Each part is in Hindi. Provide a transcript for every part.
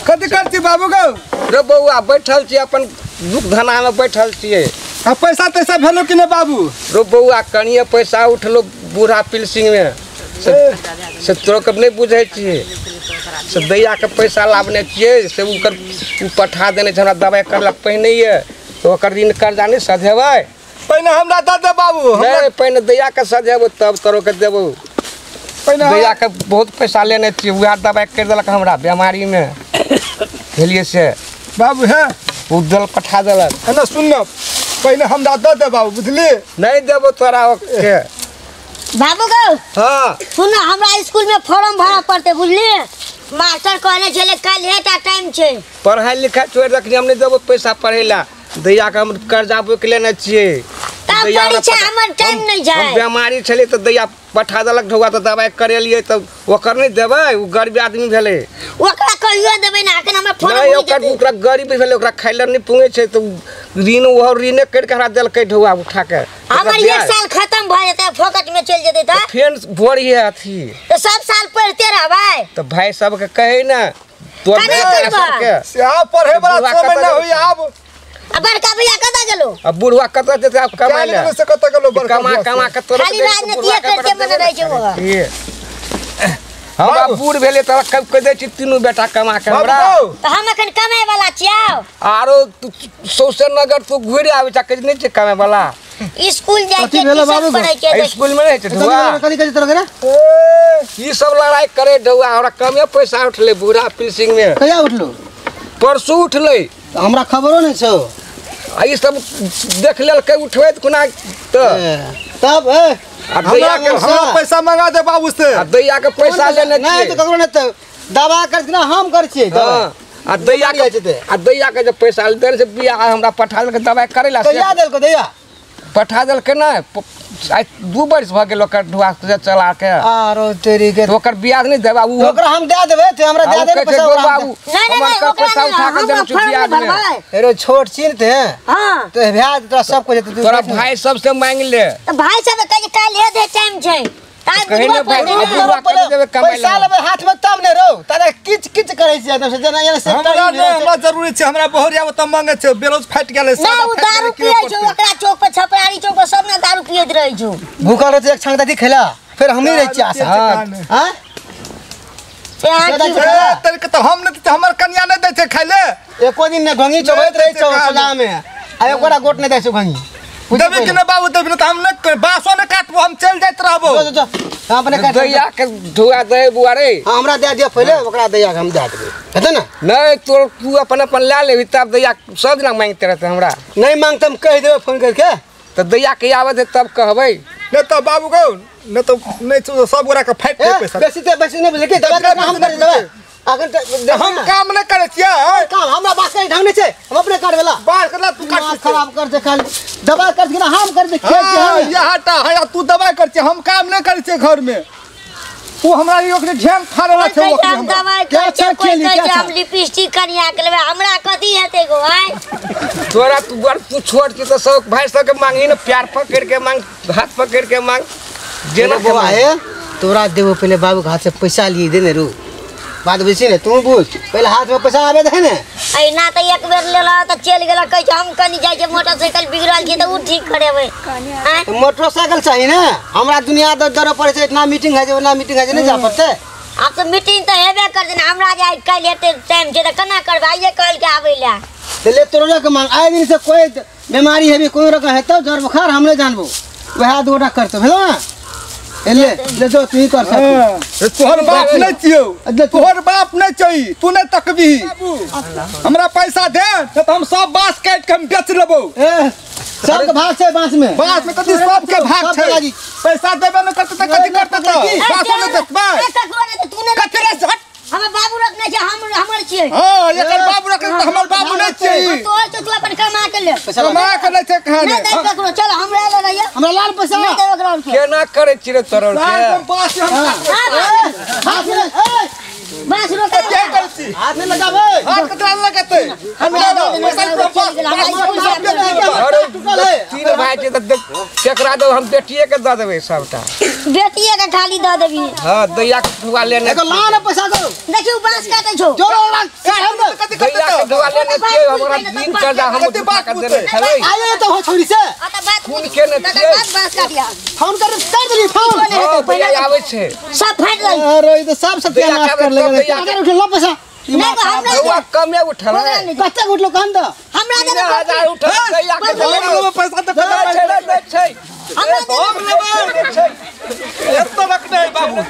कथी करती बाबू गो? रे बउआ बैठल छी अपन दुख धना में बैठल छिए। आ पैसा तैसा भेलो कि ने बाबू? रे बउआ कनिए पैसा उठलो बूढ़ा पिलसिंग में से तोरा कब नहीं बुझे छिए से दैया के पैसा लाभने छिए से उकर पठा देने छ हमरा दवाई करला पहिने ये तो ओकर ऋण कर्जा नहीं सधेबै। पहले हमरा द दे बाबू। नहीं पहले दैया के सधेबो तब तोरो के देबो। पहले दैया के बहुत पैसा लेने छिए उहा दवाई कर देलक हमरा बीमारी में भेलिए से बाबू है उ दल पठा देलक। है ना सुन पहले हमरा द दे बाबू बुझली? नहीं देबो तोरा के बाबू गो हां सुन हमरा स्कूल में फॉर्म भरा पड़ते बुझली? मास्टर कहले छले कल हेटा टाइम छे। पढ़ाई लिखाई छोड़ रखनी हम नहीं देबो पैसा पढ़ेला दैया के हम कर्जा बुक लेने छिए। तब परीक्षा हमर टाइम नहीं जाए। हम बीमारी छले तो दैया पठा देलक ढौआ तो दवाई करेलिए तब ओकर नहीं देबै उ गरीब आदमी भेले ओकरा कहियो देबै ना अखन हमर फोन नहीं ओकरा गरीब भेले ओकरा खाइले नहीं पुंगे छै तो ऋण ओहर ऋण कर के हमरा देलकै ढौआ उठा के हमर एक साल खत्म भ जेतै फोकट में चल जेतै त फेन भोरी है अथी तो सब साल पढ़ते रहबै तो भाई सब के कहे ना तोर के से आ पढ़े वाला समय ना होई आब। अब बड़का भैया कता गेलो? अब बुढ़वा कत जेते अब कमाई ले से कत गेलो बड़का कमा के तोर खाली राजनीति करके मन रह छै वो। ये हम बूढ़ भेले त कब कह दे छी तीनों बेटा कमा के हमरा तो हम अखन कमाए वाला छियौ। आरो सौसे नगर तू घुरे आवे छ कह नहीं छै कमाए वाला स्कूल जाय के सब पढ़ाई के स्कूल में नहीं छै ढुआ कनी कनी तरह रे ई सब लड़ाई करे ढुआ हमरा कमे पैसा उठले बूढ़ा पिलसिंग में। कहिया उठलो? परसू उठले हमरा खबरो नहीं छौ। आ ई सब देख लेल के उठबै कोना त तब आ दैया के हमरा पैसा मंगा दे बाबू से। आ दैया के पैसा लेने नहीं तो ककरो नहीं तो दवा कर ना हम कर छिए आ दैया के जब पैसा देने से बिया हमरा पठा देलक दवाई करेला तो याद देलको दैया पठा देलकै ना आइ 2 वर्ष भ गेल ओकर ढुआ से चला के आरो तेरी के तो ओकर ब्याज नहीं देबा उ ओकरा हम दे देबे ते हमरा दे दे पैसा बाबू नहीं पैसा उठा के देन चुटिया में अरे छोट छीन थे हां तो ब्याज तोरा सब को देते तोरा भाई सबसे मांग ले तो भाई सब कहे काल हे दे टाइम छै कहीं ना भाई बुढ़वा कर देबे कमाई पैसा लेबे हाथ में तब ने रो तारे किच किच करे छै तो जना ये सेक्टर हमरा जरूरी छै हमरा बहरिया त मांगे छै बेरोज फाट गेले सब ना दारू पिए छै ओकरा चौक पर छपरारी चौक पर सब ना दारू पियत रहै छै भूखल रहे एक छंग दादी खेला फिर हम नहीं रह छी आशा हां ते तो हम ने हमर कन्या नहीं दै छै खाइले एको दिन ने घंगी चबैत रहे छै सला में आ ओकरा गोट नहीं दै छै घंगी देबे कि ना बाबू देबे त हम न बासो न काटबो हम चल जाइत रहबो अपने काट दैया के ढुआ दे बुआ रे हमरा दे दियो पहले ओकरा दैया के हम दे देबे हेतै ना नहीं तू अपन ला ले तब दैया सब दिन मांगते रहते हमरा नहीं मांगते हम कह देबे फोन करके तो दैया के आवे दे तब कहबै न तो बाबू गौ न तो नहीं सब गोरा के फाइट पैसा बेसी नहीं लेके दवा हम कर देबे अगर हम काम नहीं करे छियै काम हमरा बात के ढंग नहीं छै हम अपने कर देला बात करला तू काट खराब कर दे खाली दवा कर के ना हम कर दे खेत के ये हटा है तू दवा कर छै हम काम नहीं करे छै घर में वो हमरा ई ओकरे ध्यान खा रहल छै वो हम दवाई के कोई कह हम लिपस्टिक कनिया के लेबे हमरा कथि हेतै गो आय तोरा तू छोड़ के तो सब भाई सब के मांगी ना प्यार पकड़ के मांग हाथ पकड़ के मांग जेना बुआ है तोरा देबो पहले बाबू के हाथ से पैसा लिए देने रू बात बेसी ने तू बुझ पहले हाथ में पैसा आवे दे ने आई ना त एक बेर लेला त चल गेला कह हम कनी जाय छै मोटरसाइकिल बिगड़ल छै त उ ठीक करेबै तो मोटरसाइकिल चाहिए ना हमरा दुनिया दर पड़े छै इतना मीटिंग है जे ना मीटिंग है जे नहीं जा पड़ते अब तो मीटिंग त हेबे कर देना हमरा जे काल एते टाइम छै त केना करबै आइए कहल के आबै ला ते ले तोरा के मांग आए दिन से कोई बीमारी है भी कोई रकम है तो जर बुखार हम नहीं जानबो वह दोटा करतो भेलो ना ले जो तू ही कर सकत तोहर बाप नहीं छियो तोहर बाप नहीं चाहिए तू नहीं तकबी हमरा पैसा दे तो हम सब बांस काट के हम बेच लेबो सब के भाग छै बांस में कथि सब के भाग छै पैसा देबे न करते त कथि करते तो बांस में देखबे कथि रे हट हमर बाबू रख नहीं छै हमर छियै हां एकर बाबू रख त हमर बाबू नहीं छियै तो तू अपन कमा के ले कमा के नहीं छै कहां नहीं दे ककरो चल हमरा ले रहिए हमरा लाल पैसा नहीं दे ककरो केना करे छिरे तोरल के बांस हाथ में बांस रोक क्या करती हाथ में लगाबे हाथ कतरा लगाते हम तीन भाई छै त केकरा दो हम बेटिए के द देबै सबटा बेटिए के खाली द देबी हां दैया के ठुआ लेने एगो लाल पैसा दो देखियो बांस काटे छौ जोरो लाग हमरा दिन कर जा हम बात देने छलै आए तो हो छोरी से खून के न छियै फोन कर दे फोन पहिले आबै छै सब फाट गई अरे ये तो सब सत्यानाश कर लेगा अगर उठ लो पैसा बउआ कमे उठल कच्चा उठ लो कान दो हमरा दे 1000 उठल दैया के पैसा तो दे छै हम लेबै एतो रख दे बाबू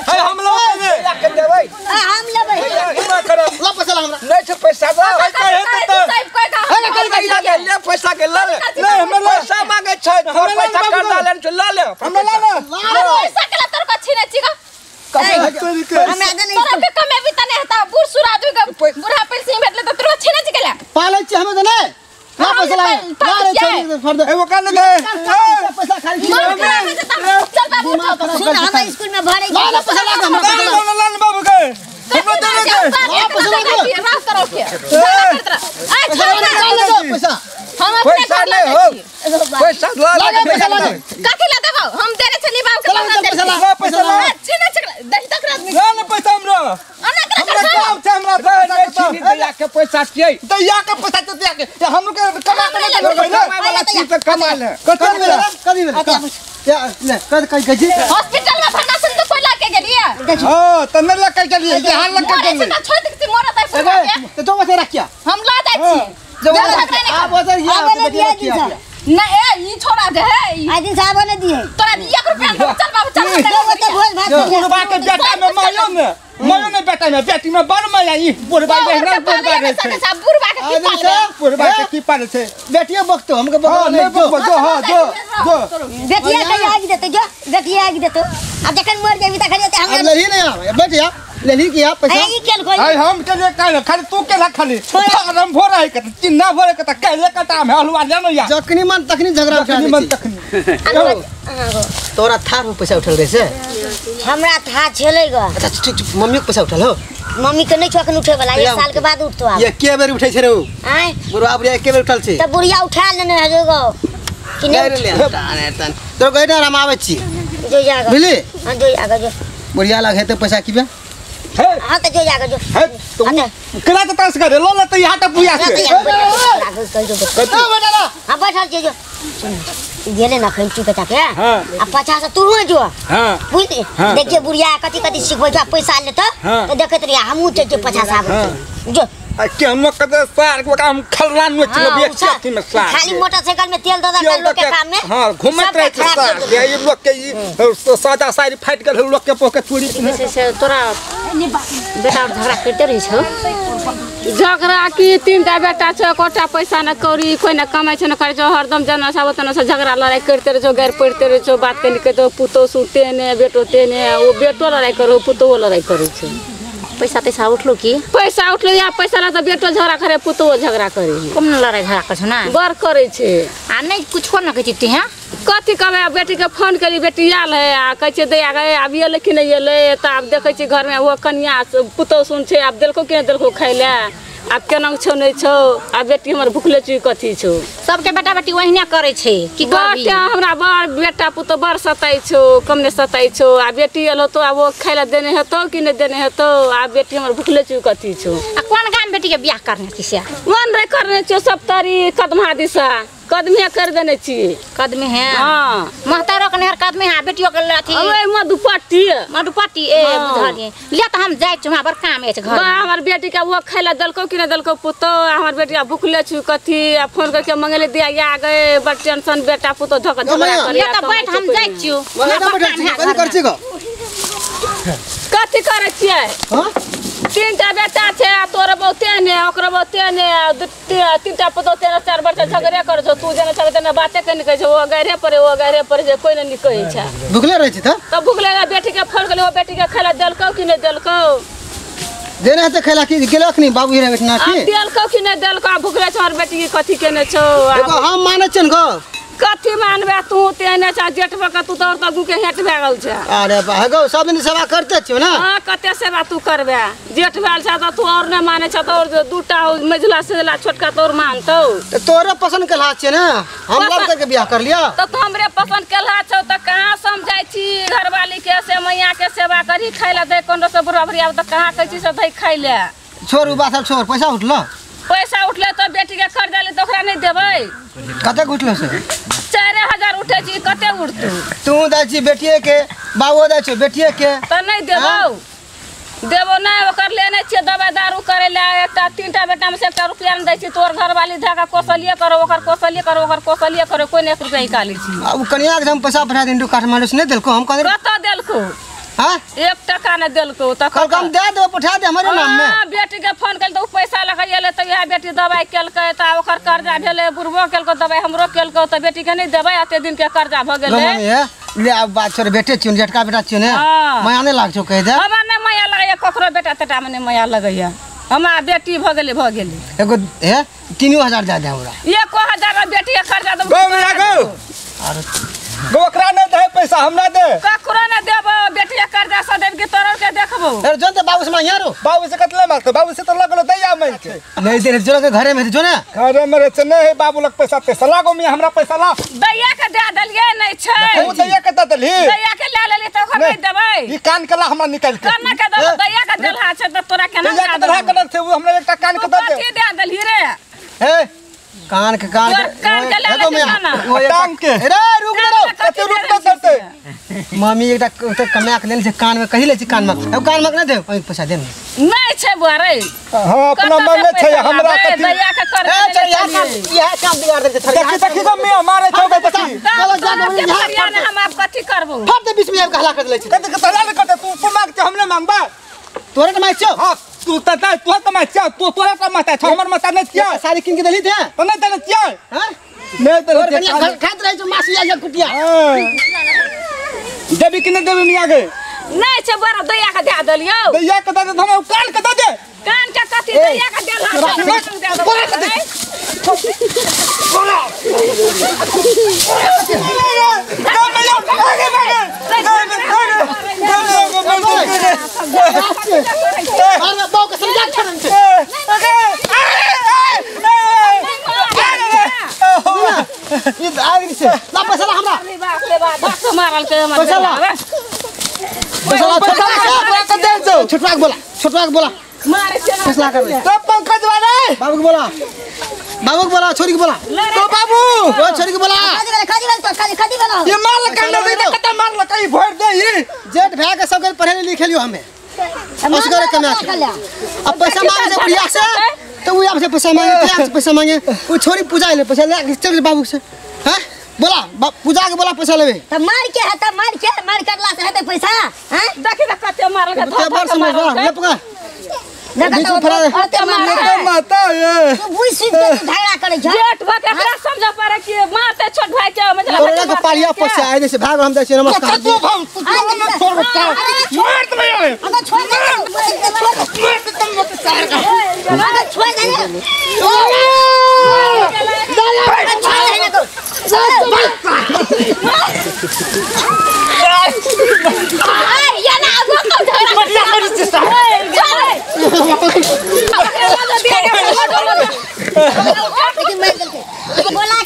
है हम लेबै के देबै हम लेबै पूरा करब लो पैसा हमरा नहीं छै पैसा दो ले पैसा के ले नहीं हम पैसा मांगे छै तोर पैसा कर डालन छै ले हम ला पैसा के तोर को छीने छिका हमरा दे नहीं तोरा के कमे भी तने हता बूढ़ सुरादू के बूढ़ा पेंसिंग भेटले त तोरा छीने छिकला पाले छी हमें तो नहीं ला पैसा ला रे छोरी फर्द एगो कान दे पैसा खाली चल बाबू सुन हम स्कूल में भरे ला पैसा ला हम ला बाबू के हम दे के रास करो के पैसा हम पैसा नहीं हो पैसा ला पैसा ला काठी ला देबो हम देने छली बाबू के पैसा ला पैसा ला छीने छिकला दही तक रात में ना पैसा हमरा हमरा काम छै हमरा चीनी दैया के पैसा छियै दैया के पैसा तो दिया के हम के कमा के नहीं देबै ना कमाए वाला चीज पे कमा ले कदी क्या ले कद कजी हॉस्पिटल में भरना सुन तो कोई लाके गेलिए हां तने लग के चलिए यहाँ लग के चलिए छोड़ दे मोरा तय तो बता रखिया हम ला जाय छी आप उधर गया नहीं ए ई छोड़ा दे है आज दिन साहब ने दिए तोरा 1 रुपया चल बाबू चल वो तो भोज भात बुढ़वा के बेटा में मायो में बेटा में बेटी में बड़ माया ई बुढ़वा बेहरा बुढ़वा रे छै सब बुढ़वा के की पाले बुढ़वा के की पाले छै बेटिया बकतो हमके हां बकतो ले जो हां जो बेटिया के आग देते जो बेटिया आग देते अब जखन मर जाबी त खाली अब हम लही नहीं आ बेटिया लही किया पैसा ई केल कोई आई हम के लिए काहे खाली तू के ला खाली हम भोरा है के चिन्ना भोरे के त कहले कटा में हलवा जानो या जखनी मन तखनी झगड़ा उठा मन दे तखनी तोरा थार में पैसा उठल रहे से हमरा था छले ग अच्छा ठीक मम्मी के पैसा उठल हो मम्मी के नहीं छकन उठे वाला 1 साल के बाद उठतो आ ये के बेर उठै छै रे आय बुढ़वा बुढ़िया के बेर उठल छै त बुढ़िया उठा लेने है जो गो कि ले ले तन तो गइना हम आबै छी जो जागा बुझली हां जो जागा जो बुढ़िया लगे तो पैसा किबे हां त जो जागा जो है तो कला त तस करे लो त यहाँ त पुया के कतो बेटा हां बैठल छी जो गेले ना खैम चुके ताके हां आ 50 तू हो जो हां बुझली देखिए बुढ़िया कथि कथि सिखबै जो पैसा ले तो देखत रही हमहू ते 50 आबै जो के हम कदे सार के काम खलरान में चलो बेचती में सार खाली मोटरसाइकिल में तेल दादा कर लोग के काम में हां घुमत रहे थे सार ये लोग के सादा सारी फाइट कर लोग के पोके चोरी से तोरा बेटा झगड़ा करते रही छौ झगड़ा की 3टा बेटा छ कोटा पैसा न कौरी कोई न कमाई छ न करे छ हरदम जना सब तना से झगड़ा लड़ाई करते रहे छौ गैर पड़ते रहे छौ बात के के तो पुतो सुते ने बेटो तेने वो बेटो लड़ाई करो पुतो लड़ाई करो छ पैसा तैसा उठलो की पैसा उठलो या पैसा ला तो बेटो झगड़ा करे पुतो झगड़ा करे कम न लड़ाई झगड़ा कर छ ना बर करे छे आ नहीं कुछ न कहती ती हां कथी कहबे बेटी के फोन करी बेटी आल है आ कह छे दैया गए अब ये लेकिन ये ले त अब देखे छी घर में वो कन्या पुतो सुन छे अब देलको के देलको खाइले अब केना छौ नहीं छौ आ बेटी हमर भूखले छी कथी छौ सबके बेटा बेटी वहिना करे छे की करबी बेटा हमरा बड़ बेटा पुतो बड़ सताई छौ कम ने सताई छौ आ बेटी एलो तो अब वो खाइला देने हेतो कि नहीं देने हेतो आ बेटी हमर भूखले छी कथी छौ आ कोन गाम बेटी के बियाह करने किसिया मन रे करने छौ सब तारी कदमा दिशा कदमे कर देने छी कदमे है हां महतारो के नहर कदमे है बेटियो के लाठी अबे मधुपट्टी मधुपट्टी ए बुझलिए ले त हम जाय छ बड़ काम है घर हमर बेटी का वो खाइला दलको कि नहीं दलको पुतो हमर बेटिया भूखले छु कथी आ फोन करके मंगले दिया आ गए बड़ टेंशन बेटा पुतो धक झगड़ा करे त बैठ हम जाय छियो कथी कर छी गो कथी करे छियै हां 3टा बेटा छे तोर बहुते ने ओकरा बहुते ने 3टा पुतो 4 वर्ष झगड़े कर छौ तू जने छले तने बाते कनि कहै छौ वो गरे पर जे कोई नहीं कहै छै भूखले रहै छी त भूखले बेटी के फोन करले वो बेटी के खाइला दलको कि नहीं दलको देने है तो खेला की गेलक नहीं बाबू रे बेटना की दलको कि नहीं दलको भूखले छ और बेटी कथी केने छौ देखो हम माने छन गो कथी मानबे तू तेने छ जेठ बक तू तोर तगु के हेट भए गेल छ अरे भागो सब दिन सेवा करते छियो ना हां कते सेवा तू करबे जेठ भेल छ त तू और न माने छ त और दूटा मझला सेला छोटका तोर मानतौ तो तोरे पसंद के हाथ छे ना हम लव करके बियाह कर लिया तो हमरे पसंद केला छौ त कहां समझाई छी घरवाली के से मैया के सेवा करी खाइला दे कोन से बुढ़ावरी आब त कहां कहै छी से दई खाइले छोरू बात छोड़ पैसा उठलो पैसा उठले तो बेटी के कर्जा ले तो ओकरा नहीं देबै कते उठलो से 4000 उठे छी कते उठतू तू दै छी बेटिए के बाबू दै छी बेटिए के तो नहीं देबो नहीं ओकर लेने छियै दवाई दारू करे ले एकटा 3टा बेटा में से 1 रुपया नहीं दै छी तोर घरवाली धागा कोसलिए करो ओकर कोसलिए कोई नहीं 1 रुपया निकालै छी अब कन्या के हम पैसा पठा दिन काठमांडू से नहीं देलको हम कह कत देलको हां 1 टका नहीं देलको त कल हम दे दो पठा दे हमारे नाम में हां बेटी के फोन कल तो पैसा लगाइले त यह बेटी दवाई केलकै त ओकर कर्जा भेले बुढ़बो केलको दवाई हमरो केलको त बेटी के नहीं देबै एते दिन के कर्जा भ गेलै ले अब बात छोड़ बेटे चुन झटका बेटा चुन माया नहीं लाग छो कह दे हमरा नहीं माया लगैया ककरो बेटा तेटा में नहीं माया लगैया हमरा बेटी भ गेलै एगो 3000 दे दे हमरा 1000 बेटी के कर्जा दो अरे ओकरा नहीं दे पैसा हमरा दे ककरो नहीं देबो बेटी के कर्जा स देब के तोर के देखबो अरे जोन ते बाबू से मांगिया रो बाबू से कतले मांगतो बाबू से तो लगलो दैया में के नहीं दे जो के घरे में जो ना घरे में रे नहीं है बाबू लग पैसा लागो में हमरा पैसा ला दैया के दे दलिए नहीं छै तू दैया के दे दली दैया के ले लेली त ओकरा नहीं देबै ई कान के ला हमरा निकाल के कान के दे दैया के देलहा छै त तोरा केना दैया के दलहा के से हमरा एकटा कान के दे कथि दे दलही रे ए कान के ले ले वो टांग के अरे रुक रो कते रुक करते मम्मी एकटा कमा के लेने से कान में कहि ले छी कान में अब कान में ना दे पैसा दे नहीं छै बुआरे हां अपना मन में छै हमरा कथि दैया के कर यह काम बिगाड़ दे देखि को मैं मारे छौ देखि चलो जा दे हम आप कथि करबो फट दे बीच में अब हला कर ले छी कते तला ले कते तू मांग के हमने मांगबा तोरे के माइचो हां तू तता तू तो मैं चाह तू तोरा का मत है हमर मत नहीं क्या सारी किन के दली थे तो नहीं देना क्या हां नहीं तोरे देना कन्या खात रहे जो मासिया या कुटिया देबी कि नहीं देबी मिया गे नहीं छै बड़ा दैया के दे दलियो दैया के दे दे हम कान के दे कान के कथि दैया के देलहा अरे बाऊ के समझा छोड़न छे ये आदमी से ला पैसा ला हमरा बाप मारल के पैसा ला छोटवा के बोला मारे चला फैसला कर ले तो पंकज वाले बाबू के बोला छोरी के बोला तो बाबू ओ छोरी के बोला खादी वाला ये मार कांड दे कते मार ल कई भोट दे ई जेठ भाई के सब पढ़े लिखे लियो हमें उसका कमा अब पैसा मांगे से बढ़िया से तो वो आपसे पैसा मांगे वो छोरी पूजा ले पैसा ले चल बाबू से हैं बोला पूजा के बोला पैसा लेबे तब मार करला से हेते पैसा हैं देखि त कते मारल के ते बार समझ ले पका देखा तो अते मार माता ये तू बुई सीट के झगड़ा करे छ जेठ भाई के एकरा समझ पारे कि मारते छोट भाई के मतलब तोरा के पालिया पैसा आए से भाग हम दे छी नमस्कार तू भाव तू मत छोड़ मार दे भाई अगर छोड़ दे मार दे तुम मत चार का अगर छोड़ दे या ना अब तो झगड़ा बढ़िया कर से बोला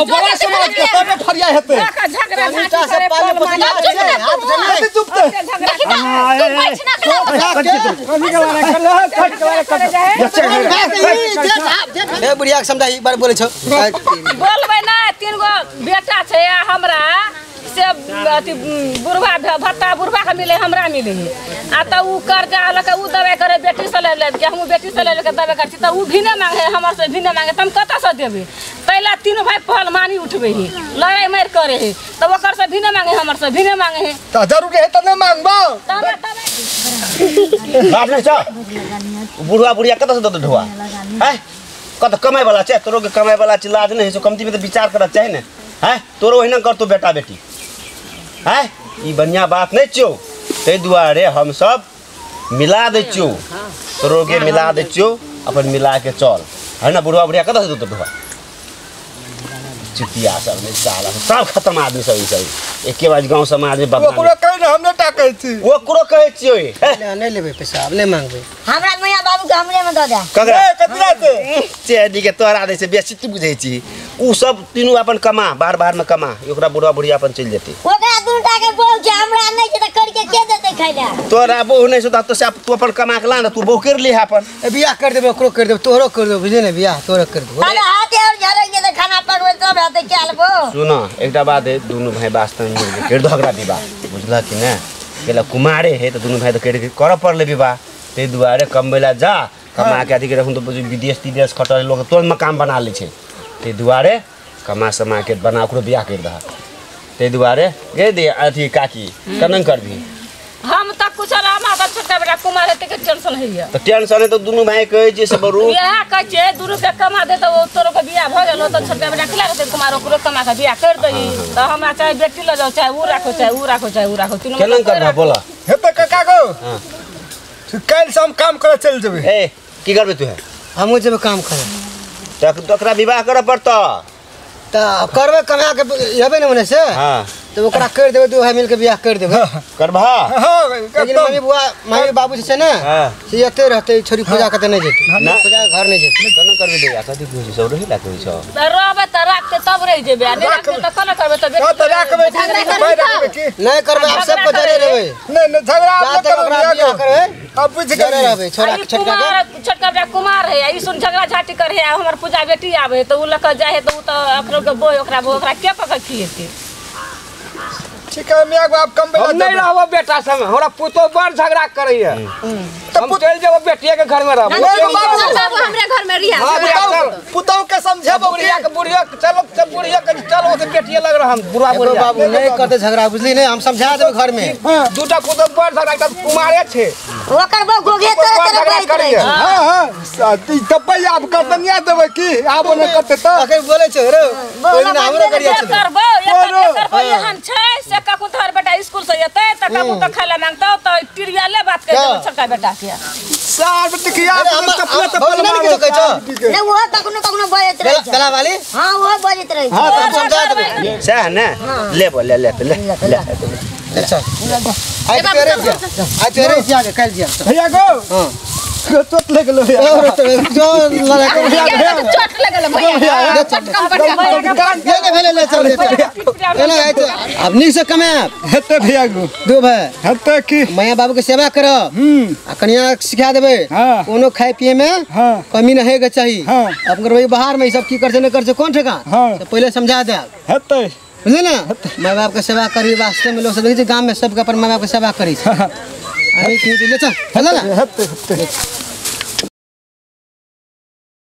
बोला समाज के सब फरिया हेते झगड़ा बेटा से पाले पकड़ा छे आप चुप ए बुढ़िया के समझा एक बार बोले छो बोलबै ना 3 गो बेटा छै हमरा से अथी बुढ़वा के मिले हमरा मिले आ त उ कर्जा लके उ दवाई करे बेटी से ले के हम बेटी से ले के दवाई कर छी त उ भी न मांगे हमर से भी न मांगे त हम कत से देबे पहला 3 भाई पहल मानी उठबे ही लड़ाई मार करे है त ओकर से भी न मांगे हमर से भी न मांगे है त जरूरी है त न मांगबो बाप ने छ बुढ़वा बुढ़िया कत से दत ढोआ है कत कमाई वाला छ तोरो के कमाई वाला छ लाज नहीं छ कमती में त विचार करत चाहि ने है तोरो ओहिना कर तो बेटा बेटी है ई बढ़िया बात नहीं छो ते दुआरे हम सब मिला दे छो तोरो के मिला दे छो अपन मिला के चल है ना बुढ़वा बुढ़िया कत से दत ढोआ चुतिया सब में साला सब खत्म आदमी सब एके बार गांव समाज में बदनाम ओकरा कहि न हमने टाकै छी वो करो कहे छियो नहीं लेबे पैसा अब नहीं मांगबे हमरा मैया बाबू के हमरे में द दे ककरा कतरा से चेडी के तोरा दे से बेसी तू बुझै छी उ सब तीनों अपन कमा बार बार में कमा ओकरा बुढ़वा बुढ़िया अपन चल जेते ओकरा दूटा के बहु छै हमरा नहीं छै त करके के देते खाइला तोरा बहु नहीं सुता तो से तू अपन कमा के ला ना तू बहु कर ले अपन बियाह कर देबे ओकरो कर देबे तोहरो कर देबे बुझले ने बियाह तोहरो कर देबे अरे हाथे और झरक के खाना पकवे तब हाथे क्या लेबो सुनो एकटा बात है दोनों भाई वास्तव में कर दो ओकरा विवाह बुझला कि ना केला कुमारे है तो दोनों भाई तो कर पड़ले विवाह ते दुआरे कमबेला जा कमा के अथी के रखूं तो विदेश खटर लोग तोर मकान बना ले छे ते दुआरे कमा समा के बना ओकरो बियाह कर दहा ते दुआरे गे दे अथी काकी कनन कर दी हम तक कुछ रामा का छोटा बेटा कुमार हेते के टेंशन है तो टेंशन है तो दोनों भाई कहे जे सब रू बियाह कह छे दुरु के कमा दे तो तोरो के बियाह भ गेलो तो छोटा बेटा खिला के कुमार ओकरो कमा के बियाह कर दई तो हमरा चाहे बेटी ले जाओ चाहे ऊ राखो तीनों केलन कर बोला हेते काका गो तू काल शाम काम करे चल जेबे ए की करबे तू है हमहू जब काम करे तो ओकरा विवाह कर पड़ता त करबे कमा के हेबे ने मने से हां तो ओकरा कर देबे दू भाई मिल के बियाह कर देबे करबा हां लेकिन मम्मी बाबू से ना से एते रहते छोरी पूजा करते नहीं जेते ना पूजा घर नहीं जेते कन करबे दे कथि पूछी सब रही ला कहै छ रहबे त राख के तब रह जेबे नहीं राख के त कल करबे त हां तो राखबे की नहीं करबे आप सब को जरे रहबे नहीं झगड़ा जा मत तक ओकरा बियाह करो करबे अब बुझ जरे गए रहबे छोरा छोटका के छोटका बेटा कुमार है ई सुन झगड़ा झाटी कर है हमर पूजा बेटी आवे तो उ लक जाए तो उ तो अकरो के बोय ओकरा के पक खिएते ठीक है मियां बाप कम बेला हम नहीं रहबो बेटा संग हमरा पुतो बड़ झगड़ा करे है हम चल जेबो बेटिया के घर में रहबो बाबू हमरे घर में रिया पुतौ के समझेबो बुढ़िया के बुढ़िया चलो सब बुढ़िया के चलो से बेटिया लग रहा हम बुढ़ा एगो बुढ़िया बाबू नहीं करते झगड़ा बुझली नहीं हम समझा देबे घर में दूटा पुतो बड़ झगड़ा कर कुमारे छे ओकर बहु गोगे बड़ झगड़ा तरह करे करे है हां हां तब आप कर दनिया देबे की आबो न करते तो आके बोले छ रे कोई दिन हमरो करिया छ करबो करबो एहन छै से ककु तोहर बेटा स्कूल से एते त ककु त खाइला मांगतो त टिरिया ले बात कर छोटका बेटा के सार बतिया हम नहीं किछो कहै छ ने वो तकनो बजत रहे छै गला वाली हां वो बजत रहे हां छै तो हम समझा देबे सह ने ले बोल ले अच्छा आई तेरे जा के कल जा भैया गो हां चोट लग गेलो और जो लगा के चोट लगल भैया ले भेले ले चल ले अब नी से कमे हेते भैया गो दो भाई हेते की मैया बाबू के सेवा करो आ कनिया सिखा देबे कोनो खाए पिए में कमी नहीं होगा चाहिए अपन भाई बाहर में सब की कर से नहीं कर से कौन ठेका पहले समझा दे हेते बुझले ना माँ बाप के सेवा करी वास्तव में लोग सब गांव में सबके अपन माँ बाप के सेवा करी अरे ठीक है ले चल चल ना हेते